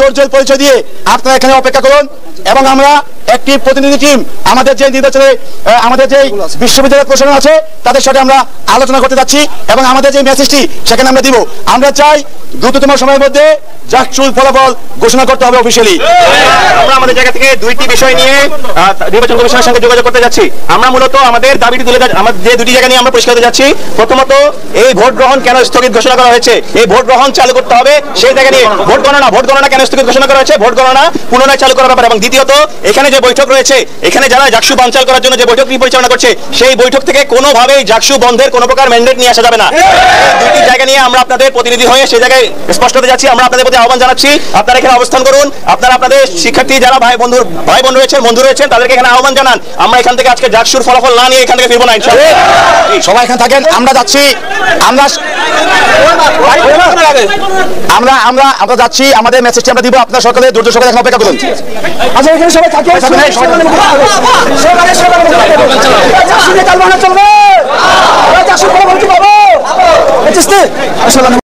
ধৈর্যের পরিচয় দিয়ে আপনারা এখানে অপেক্ষা করুন এবং আমরা একটি প্রতিনিধি টিম আমাদের যে নির্বাচনে আমাদের যে বিশ্ববিদ্যালয়ের প্রশাসন আছে তাদের সাথে আমরা আলোচনা করতে যাচ্ছি এবং আমাদের যে মেসেজটি সেখানে আমরা দিব। আমরা চাই দ্রুততম সময়ের মধ্যে জাকসুর ফলাফল ঘোষণা করতে হবে অফিসিয়ালি। আমরা আমাদের জায়গা থেকে দুইটি বিষয় নিয়ে নির্বাচন কমিশনের সঙ্গে যোগাযোগ করতে যাচ্ছি। আমরা মূলত আমাদের দাবিটি তুলে আমাদের যে দুটি জায়গা নিয়ে আমরা পরিষ্কার করতে যাচ্ছি। প্রথমত, এই ভোট গ্রহণ কেন স্থগিত ঘোষণা করা হয়েছে, এই ভোট গ্রহণ চালু করতে হবে সেই জায়গা নিয়ে। ভোট গণনা কেন স্থগিত ঘোষণা করা হয়েছে, ভোট গণনা পুনরায় চালু করার ব্যাপারে। এবং দ্বিতীয়ত, এখানে যে বৈঠক রয়েছে, এখানে যারা জাকসু বানচাল করার জন্য যে বৈঠকটি পরিচালনা করছে সেই বৈঠক থেকে কোনোভাবেই জাকসু বন্ধের কোনো প্রকার ম্যান্ডেট নিয়ে আসা যাবে না। দুটি জায়গা নিয়ে আমরা আপনাদের প্রতিনিধি হয়ে সেই জায়গায় স্পষ্ট হতে যাচ্ছি। আমরা আপনাদের প্রতি আহ্বান জানাচ্ছি, আপনারা এখানে অবস্থান করুন। আপনারা আপনাদের শিক্ষার্থী যারা ভাই বোন রয়েছেন, বন্ধু রয়েছেন, তাদেরকে এখানে আহ্বান জানান। আমরা এখান থেকে আজকে জাকসুর ফলাফল না নিয়ে এখান থেকে ফিরবো না ইনশাআল্লাহ। সবাই এখানে থাকেন, আমরা যাচ্ছি। আমরা যাচ্ছি, আমাদের মেসেজটি আমরা দিব। আপনার সরকারের ধৈর্য সহকারে এখানে অপেক্ষা করুন। আচ্ছা, এখানে সবাই থাকেন।